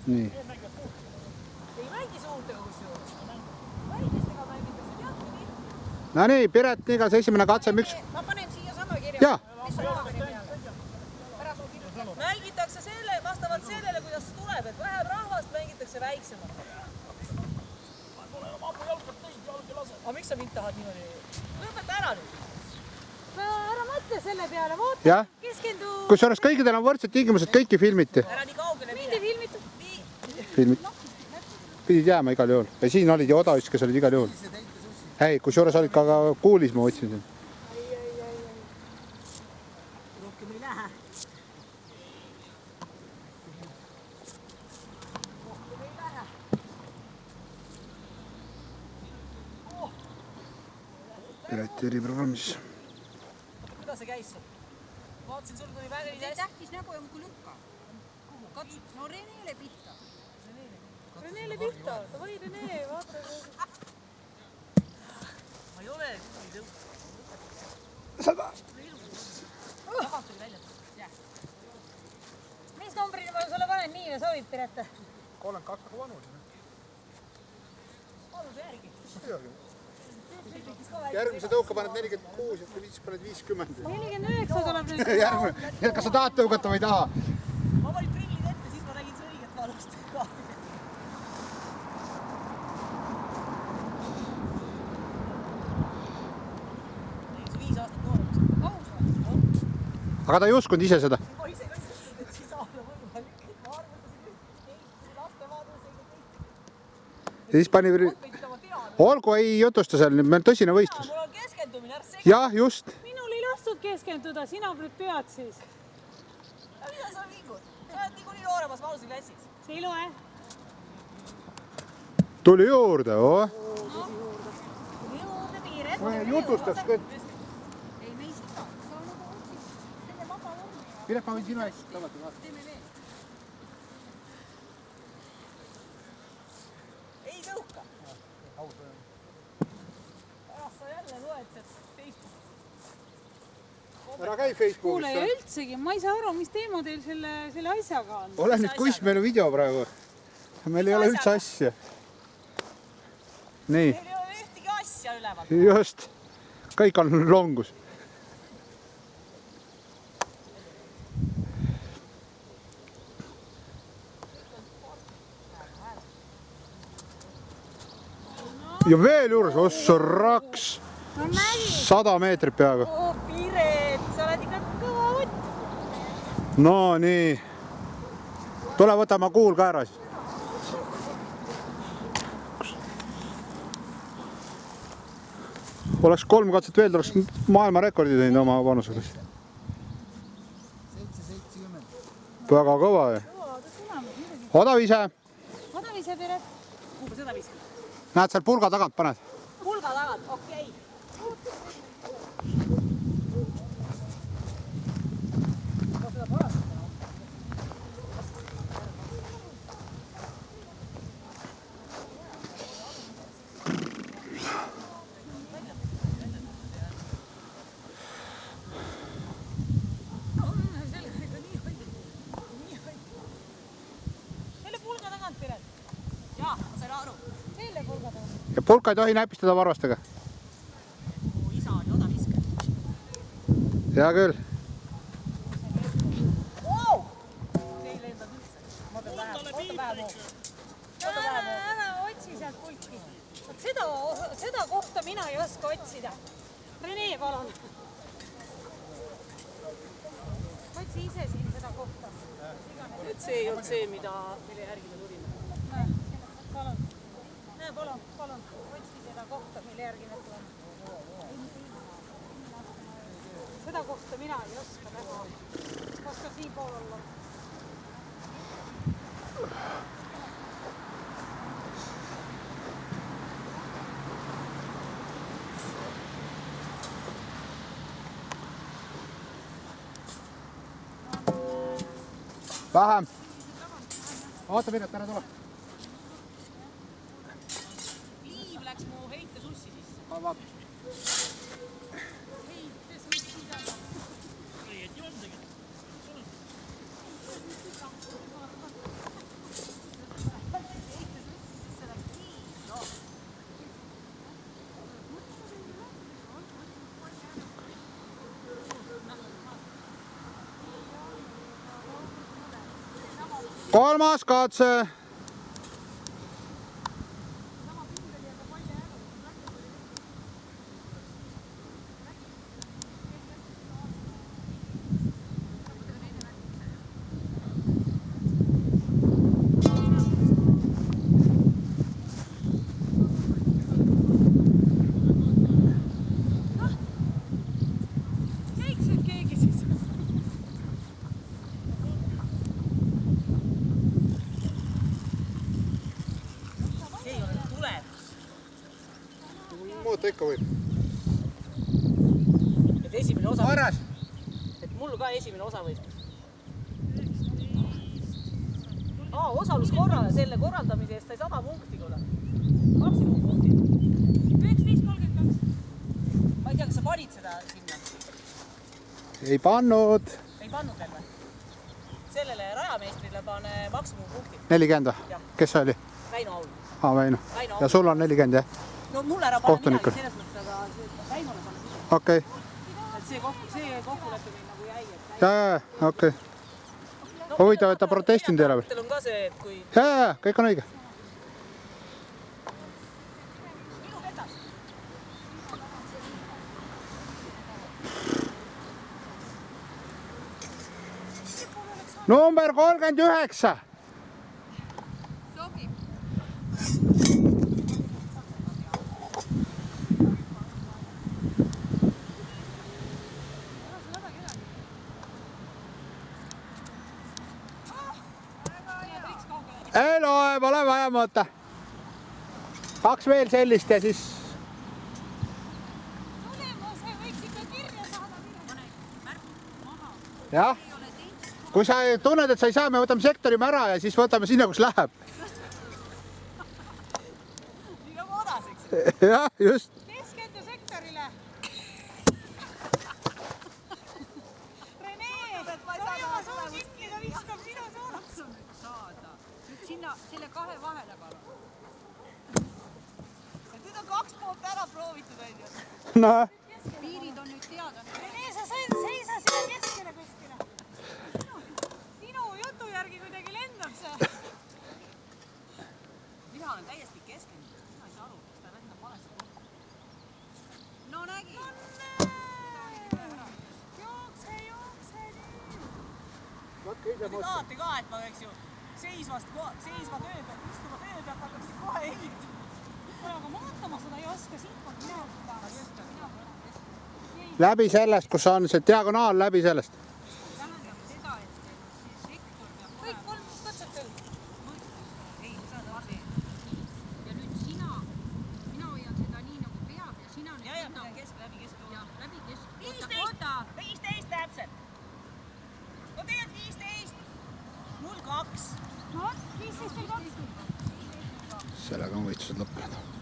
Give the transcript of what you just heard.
Nii. Ei mängi suurtega kusjuures. Väikestega mängitakse teatuni. No nii, Piret, igas esimene katse, miks? Ma panen siia sama kirja. Jaa. Mis on raameri peale? Mängitakse selle, vastavalt sellele, kuidas tuleb, et vähem rahvast mängitakse väiksemalt. Aga miks sa mind tahad niimoodi? Lõpeta ära nüüd. Ära mõtle selle peale, vaata, keskendu. Kusjuures kõikidel on võrdsed tingimused, kõiki filmiti. Ära nii kaugele mine. Filmitud. Filmid. Pidid jääma igal juhul. Ja siin olid ju odaviskes olid igal juhul. Hei, kusjuures olid ka kuulis, ma võtsin siin. Rohkem ei lähe. Pireti eriprogrammis. Kuidas see käis sul? Vaatasin, sul tuli väga hästi. Tähtis nägu ja muidu lükka. No Renele pihta. Renele pihta. Davai, Rene, vaata. Ma ei ole nii tõuks. 100. Tagant tuli välja. Mis numbrini ma sulle panen nii ja sobib, Piret? 32 vanus. Vanuse järgi. Järgmise tõuka paned 46 ja 5 paned 50. 49 tuleb nüüd. Järgmine. Kas sa tahad tõugata või ei taha? Ma panin prillid ette, siis ma nägin see õiget vanust. Nägin see 5 aastat nooremaks. Aga ta ei uskunud ise seda. Ma ise ka ütlesin, et siis alla võimalik. Ma arvutasin, et laste vanusega kõik. Ja siis pani... Olgu, ei jutusta seal, meil on tõsine võistlus. Mul on keskendumine, ära sega. Jah, just. Minul ei lastud keskenduda, sina pead siis. Mida sa liigud? Sa oled niikuinii nooremas vanuseklassis. See ei loe. Tuli juurde, oo. Tuli juurde, Piret. Jutustaks kõik. Ei, me ei sita. Sa nagu otsis. Teeme vaba vormi. Piret, ma võin sinu eest tõmmata. Teeme veel. Ei tõuka. Pärast sa jälle loed sealt Facebookist. Ära käi Facebookis. Kuule, ja üldsegi, ma ei saa aru, mis teema teil selle asjaga on. Ole nüüd, kus meil on video praegu? Meil ei ole üldse asja. Nii. Meil ei ole ühtegi asja üleval. Just. Kõik on longus. Ja veel juures, ossa raks. 100 meetrit peaaegu. Oo, Piret, sa oled ikka kõva võtt. No nii. Tule võta ma kuul ka ära siis. Oleks 3 katset veel, oleks maailmarekordi teinud oma vanusega. 770. Väga kõva ju. Odaviise. Odaviise, Piret. Kuhu seda viskad? Näed seal pulga tagant paned? Pulga tagant, okei. Selle pulga tagant, Piret. Jaa, ma sain aru. Selle pulga tagant. Ja pulka ei tohi näpistada varvastega. Mu isa oli odaviske. Hea küll. Wow! See ei lendanud üldse. Ma pean vähem. Ära otsi sealt pulki. Seda kohta mina ei oska otsida. Rene, palun. Otsi ise siin seda kohta. Et see ei olnud see, mille järgi me tulime. Palun. Palun. Otsi seda kohta, mille järgi me tuleme. Seda kohta mina ei oska näha. Oska siin pool olla. Vähem. Oota, Piret, ära tule. Liiv läks mu heitesussi sisse. Vaata. kolmas katse. Käiks nüüd keegi siis. See ei ole tulemus. Muuta ikka võib. Et esimene osa, Arras. et mul ka esimene osa võis. Osaluskorra selle korraldamise eest sai 100 punkti kuule. Maksimumpunkti. 19.32. Ma ei tea, kas sa panid seda sinna? Ei pannud. Ei pannud veel või? Sellele rajameistrile pane maksimumpunkti. 40 või? Jah. Kes see oli? Väino Aul. Väino. Väino Ja sul on 40 jah? No mulle ära pane Kohtunikul. midagi selles mõttes, aga Väinole pane midagi. Okei. Et see kokkuleppimine nagu jäi, et Ja, okei. Huvitav, et ta protestinud ei ole või? Teil on ka see, et kui Ja, kõik on õige. minu vedas. Number 39. Sobib. Ei loe, pole vaja mõõta. 2 veel sellist ja siis... Tulemuse võiks ikka kirja saada. Jah. Kui sa tunned, et sa ei saa, me võtame sektorime ära ja siis võtame sinna, kus läheb. Nii nagu odas, eks. Jah, just. Keskendu sektorile. Rene, sa oma suu kinni, ta viskab sinu suunas. Nüüd sinna selle kahe vahele palun. Nüüd on 2 poolt ära proovitud, on ju. No. Piirid on nüüd teada. Rene, sa seisa siia keskele kuskile. Sinu jutu järgi kuidagi lendab see. Mina olen täiesti keskendunud. Mina ei saa aru, kas ta lendab valesti. No nägi. Jookse nii. Te tahate ka, et ma võiks ju seisva töö pealt, istuma töö pealt hakkaksin kohe ehitama. Aga maatama seda ei oska, siit on mina seda. Läbi sellest, kus on see diagonaal läbi sellest. Tähendab seda, et see sektor peab Kõik 3 katset veel. ei, seda on see. Ja nüüd mina hoian seda nii nagu peab ja sina nüüd Ja, ma teen läbi kesk. Ja läbi kesk. 15 täpselt. No tegelikult 15. 0-2. No, 15 veel 2. Sellega on võistlused lõppenud.